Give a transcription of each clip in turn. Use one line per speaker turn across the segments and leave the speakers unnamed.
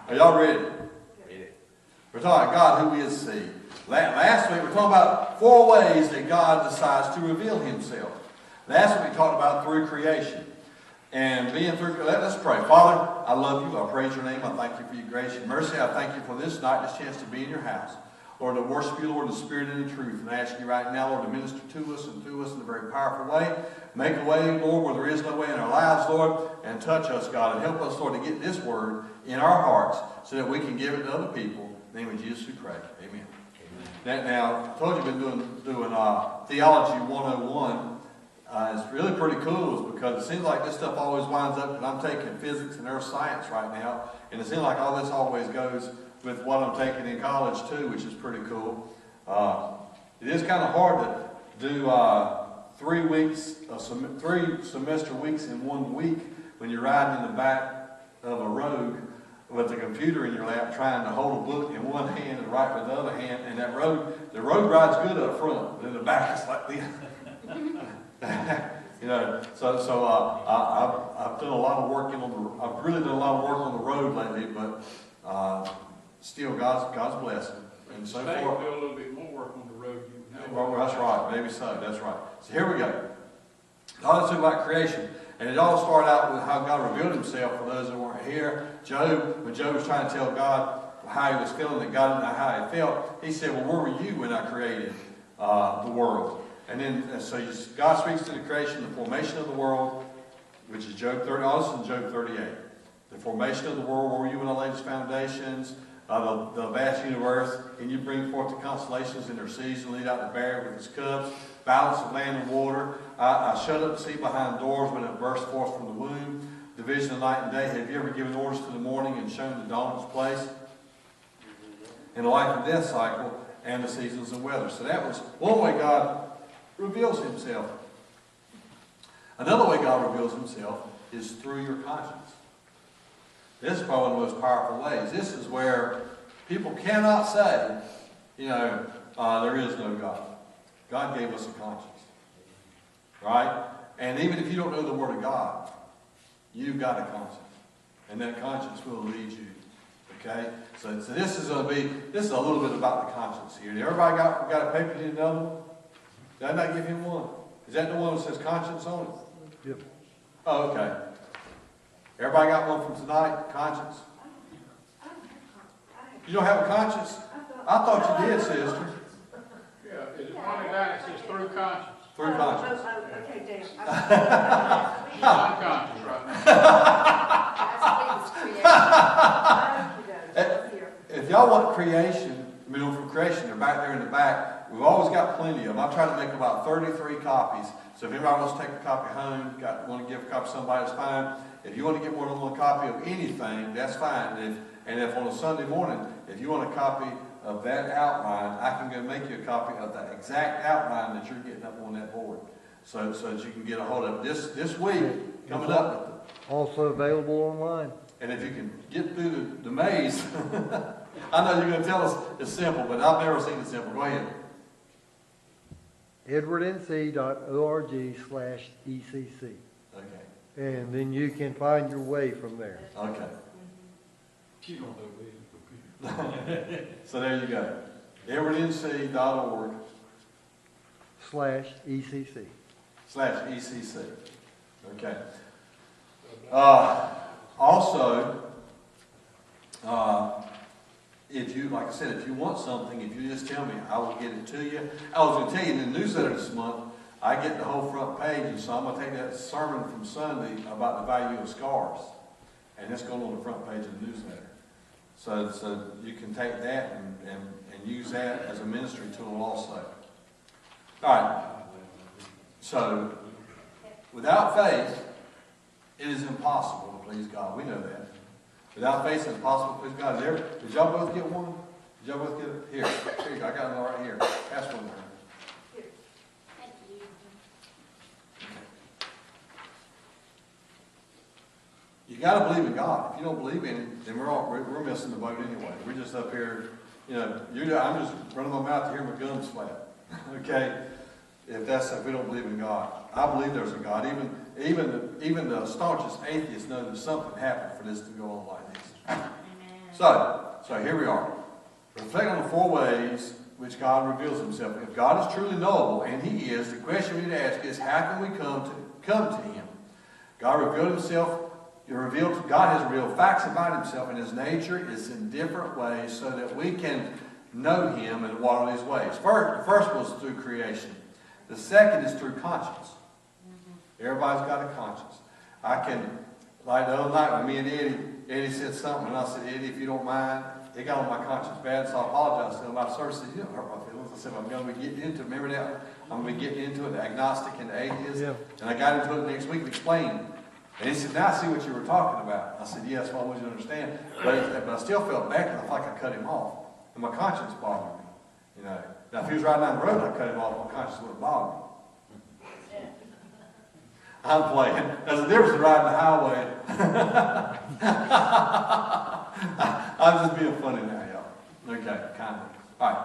Are y'all ready? We're talking about God who is seed. Last week we were talking about 4 ways that God decides to reveal himself. Last week we talked about through creation. And being through, let's pray. Father, I love you. I praise your name. I thank you for your grace and mercy. I thank you for this night, this chance to be in your house. Lord, to worship you, Lord, in the spirit and in truth. And I ask you right now, Lord, to minister to us and through us in a very powerful way. Make a way, Lord, where there is no way in our lives, Lord. And touch us, God, and help us, Lord, to get this word in our hearts so that we can give it to other people. In the name of Jesus we pray. Amen. Now, I told you we've been doing Theology 101. It's really pretty cool because it seems like this stuff always winds up, and I'm taking physics and earth science right now, and it seems like all this always goes with what I'm taking in college too, which is pretty cool. It is kind of hard to do 3 semester weeks in 1 week when you're riding in the back of a road with a computer in your lap trying to hold a book in one hand and write with the other hand, and the road ride's good up front, but in the back it's like this. You know, so I've done a lot of work I've really done a lot of work on the road lately, but still God's blessing. And so far,
do a little bit more work on the road.
Well, that's right. Maybe so. That's right. So here we go. Now let's talk about creation. And it all started out with how God revealed himself for those that weren't here. When Job was trying to tell God how he was feeling, that God didn't know how he felt, he said, well, where were you when I created the world? And then, so God speaks to the creation, the formation of the world, which is Job 30, also in Job 38. The formation of the world, where were you when I laid its foundations? The vast universe, and you bring forth the constellations in their seas and lead out the bear with his cubs, balance of land and water. I shut up the sea behind doors when it burst forth from the womb. Division of night and day. Have you ever given orders to the morning and shown the dawn its place? And the life and death cycle and the seasons of weather. So that was one way God reveals himself. Another way God reveals himself is through your conscience. This is probably one of the most powerful ways. This is where people cannot say, there is no God. God gave us a conscience. Right? And even if you don't know the Word of God, you've got a conscience. And that conscience will lead you. Okay? So this is a little bit about the conscience here. Everybody got a paper? Need another one? Did I not give him one? Is that the one that says conscience on it?
Yep.
Oh, okay. Everybody got one from tonight? Conscience? You don't have a conscience? I thought you did, sister.
Yeah, is it one of that says through conscience?
Through conscience.
Okay, Dan.
She's unconscious right now.
If y'all want creation, from creation, they're back there in the back. We've always got plenty of them. I try to make about 33 copies. So if anybody wants to take a copy home, want to give a copy to somebody, that's fine. If you want to get more than one copy of anything, that's fine. And if on a Sunday morning, if you want a copy of that outline, I can go make you a copy of the exact outline that you're getting up on that board. So that you can get a hold of it this week, coming up.
Also available online.
And if you can get through the maze, I know you're going to tell us it's simple, but I've never seen it simple. Go ahead.
edwardnc.org/ECC.
Okay.
And then you can find your way from there.
Okay.
You don't know me.
So there you go. edwardnc.org
/ECC.
/ECC. Okay. Also, if you, like I said, if you want something, if you just tell me, I will get it to you. I was going to tell you in the newsletter this month, I get the whole front page, and so I'm going to take that sermon from Sunday about the value of scars, and it's going on the front page of the newsletter. So you can take that and use that as a ministry tool also. All right. So, without faith, it is impossible to please God. We know that. Without faith, it's impossible to please God. Did y'all both get one? Did y'all both get it? Here you go. I got one right here. Pass one there.
Here. Thank you.
You got to believe in God. If you don't believe in it, then we're missing the boat anyway. We're just up here, I'm just running my mouth to hear my gums flap. Okay? If we don't believe in God. I believe there's a God. Even the staunchest atheists know that something happened for this to go on like this.
Amen.
So here we are. Reflect on the 4 ways which God reveals himself. If God is truly knowable, and he is, the question we need to ask is, how can we come to him? God revealed himself. God has revealed facts about himself, and his nature is in different ways so that we can know him and walk on his ways. The first was through creation. The second is through conscience. Everybody's got a conscience. I can, like the other night when me and Eddie said something, and I said, Eddie, if you don't mind, it got on my conscience bad, so I apologized to him. My service said, you don't hurt my feelings. I said, I'm going to be getting into it. Remember that? I'm going to be getting into it, the agnostic and the atheist. Yeah. And I got into it next week and explained. And he said, now I see what you were talking about. I said, yes, well, I want you to understand. But I still felt bad because I felt like I cut him off. And my conscience bothered me. You know. Now, if he was riding down the road and I cut him off, my conscience wouldn't bother me. I'm playing. There's a difference in riding the highway. I'm just being funny now, y'all. Okay, kind of. All right.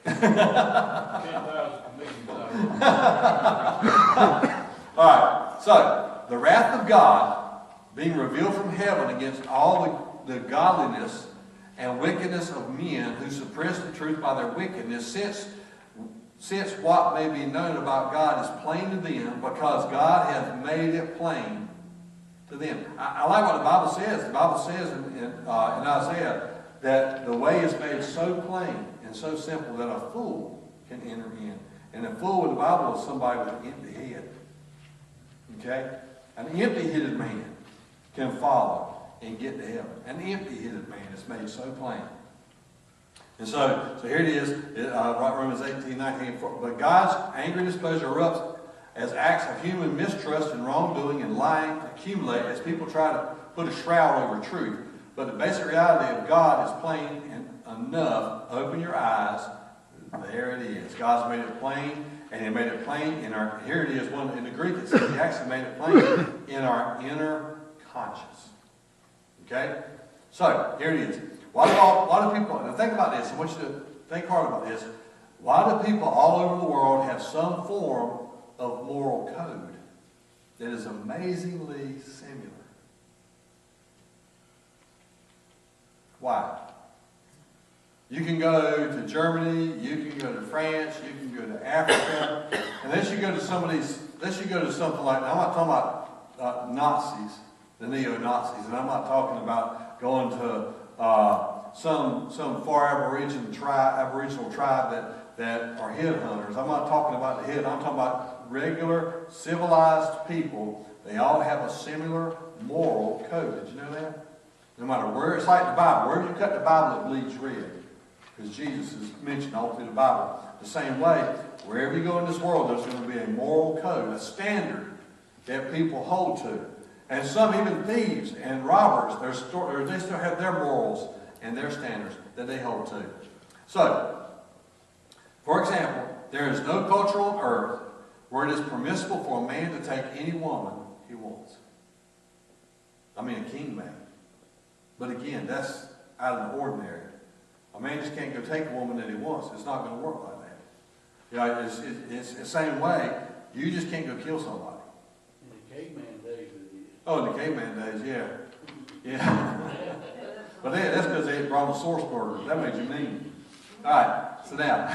10,000 million.
All right. So, the wrath of God being revealed from heaven against all the godliness and wickedness of men who suppress the truth by their wickedness, since what may be known about God is plain to them, because God hath made it plain to them. I like what the Bible says. The Bible says in Isaiah that the way is made so plain and so simple that a fool can enter in. And a fool in the Bible is somebody with an empty head. Okay? An empty-headed man can follow and get to heaven. An empty-headed man is made so plain. And so here it is, Romans 18:19. But God's angry displeasure erupts as acts of human mistrust and wrongdoing and lying accumulate as people try to put a shroud over truth. But the basic reality of God is plain and enough. Open your eyes. There it is. God's made it plain, and he made it plain in our, here it is, in the Greek it says he actually made it plain in our inner conscience. Okay? So, here it is. Why do people, now think about this, I want you to think hard about this. Why do people all over the world have some form of moral code that is amazingly similar? Why? You can go to Germany, you can go to France, you can go to Africa, unless you go to something like, I'm not talking about Nazis, the neo-Nazis, and I'm not talking about going to some far Aboriginal tribe that are headhunters. I'm not talking about the head. I'm talking about regular civilized people. They all have a similar moral code. Did you know that? No matter where, it's like the Bible. Wherever you cut the Bible, it bleeds red, because Jesus is mentioned all through the Bible. The same way, wherever you go in this world, there's going to be a moral code, a standard that people hold to. And some, even thieves and robbers, they still have their morals and their standards that they hold to. So, for example, there is no culture on earth where it is permissible for a man to take any woman he wants. I mean, a king may. But again, that's out of the ordinary. A man just can't go take a woman that he wants. It's not going to work like that. You know, it's the same way. You just can't go kill somebody.
In the caveman days, it is.
Oh, in the caveman days, yeah. Yeah. But that's because they had brontosaurus burgers. That made you mean. All right, sit down.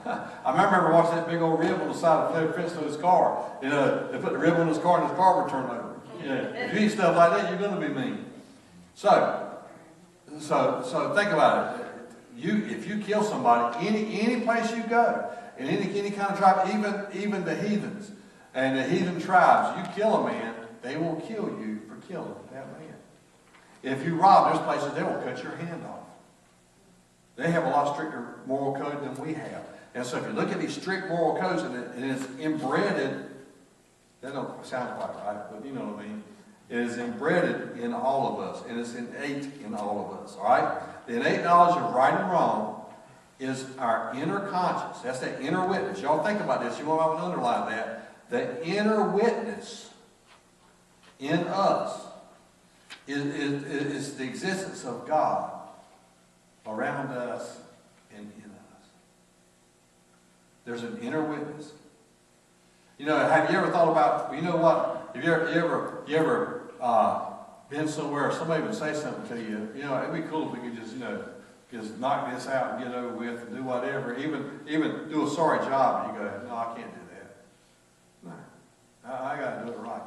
I remember watching that big old rib on the side of the fence of his car. You know, they put the rib on his car and his car would turn over. Yeah. If you eat stuff like that, you're going to be mean. So think about it. If you kill somebody, any place you go, in any kind of tribe, even the heathens and the heathen tribes, you kill a man, they will kill you for killing that man. If you rob, there's places they will cut your hand off. They have a lot stricter moral code than we have. And so if you look at these strict moral codes and it's embedded, that don't sound quite right, but you know what I mean. It is embedded in all of us, and it's innate in all of us, all right? The innate knowledge of right and wrong is our inner conscience. That's that inner witness. Y'all think about this. You want to underline that. The inner witness in us is the existence of God around us and in us. There's an inner witness. You know, have you ever thought about, you know what, have you ever been somewhere, or somebody would say something to you, it'd be cool if we could just, just knock this out and get over with and do whatever, even do a sorry job, and you go, no, I can't do that. No, I gotta do it right.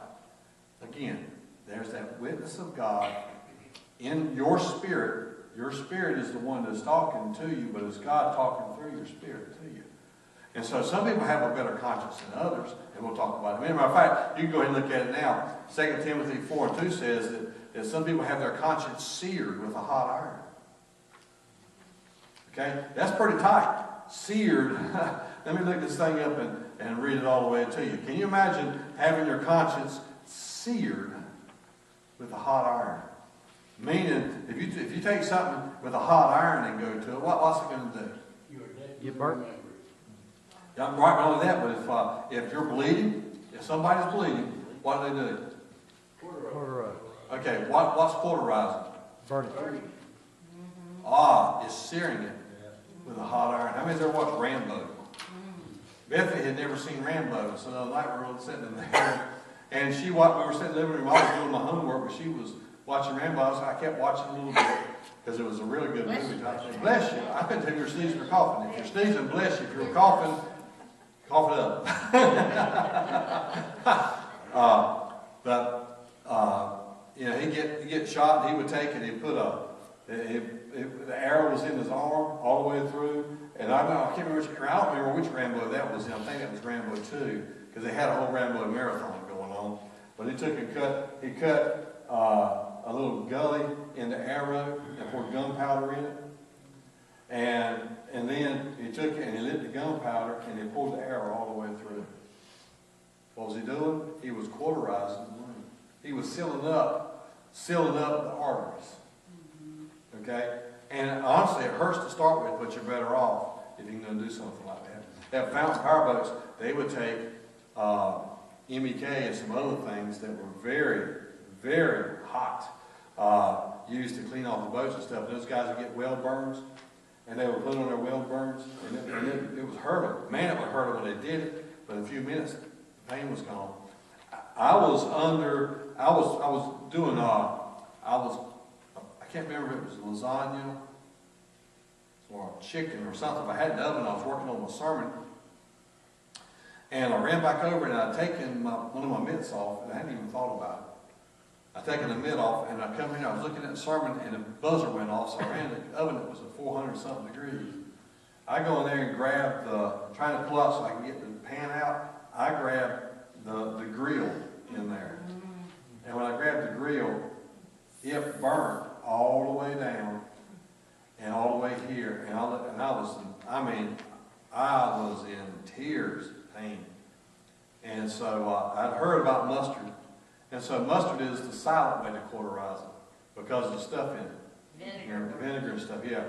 Again, there's that witness of God in your spirit. Your spirit is the one that's talking to you, but it's God talking through your spirit to you. And so some people have a better conscience than others, and we'll talk about it. As a matter of fact, you can go ahead and look at it now. 2 Timothy 4:2 says that some people have their conscience seared with a hot iron. Okay? That's pretty tight. Seared. Let me look this thing up and read it all the way to you. Can you imagine having your conscience seared with a hot iron? Meaning, if you take something with a hot iron and go to it, what's it going to do?
You burnt.
Yeah, right, not only that, but if you're bleeding, if somebody's bleeding, what do they do?
Cauterize.
Okay, what's cauterizing?
Burn it.
It's searing it with a hot iron. How many's ever watched Rambo? Bethany had never seen Rambo, so the other night we were sitting in there, and we were sitting in the living room. I was doing my homework, but she was watching Rambo, so I kept watching a little bit because it was a really good movie. Bless you. I couldn't tell if you're sneezing or coughing. If you're sneezing, bless you. If you're coughing, cough it up. He'd get shot, and he would take it. He'd put the arrow was in his arm all the way through. And I don't remember which Rambo that was in. I think that was Rambo 2, because they had a whole Rambo marathon going on. But he cut a little gully in the arrow and poured gunpowder in it. And then he took it and he lit the gunpowder and he poured the arrow all the way through. What was he doing? He was cauterizing the wound. He was sealing up the arteries. Okay? And honestly, it hurts to start with, but you're better off if you're going to do something like that. That fountain power boats, they would take MEK and some other things that were very, very hot, used to clean off the boats and stuff. Those guys would get weld burns, and they would put on their weld burns, and it was hurting. Man, it would hurt when they did it, but in a few minutes, the pain was gone. I can't remember if it was lasagna or chicken or something. I had an oven, I was working on my sermon, and I ran back over and I'd taken one of my mitts off, and I hadn't even thought about it. I'd taken the mitt off, and I come in, I was looking at the sermon, and the buzzer went off, so I ran to the oven. It was at 400-something degrees. I go in there and grab trying to pull out so I can get the pan out, I grab the grill in there. And when I grabbed the grill, it burnt all the way down and all the way here. And I was in tears, pain. And so I'd heard about mustard. And so mustard is the silent way to cauterize it because of the stuff in it. Vinegar and stuff, yeah.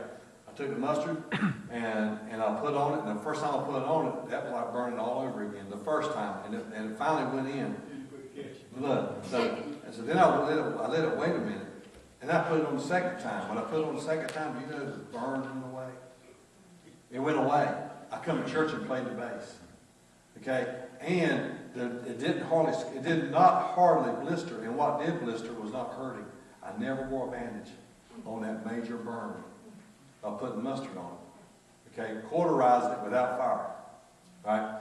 I took the mustard and I put on it, and the first time I put it on it, that was like burning all over again, the first time. And it finally went in. Look, so then I let it wait a minute. And I put it on the second time. When I put it on the second time, you know the burn went away. It went away. I come to church and played the bass. Okay? And it did not hardly blister. And what did blister was not hurting. I never wore a bandage on that major burn by putting mustard on it. Okay? Cauterized it without fire. Right?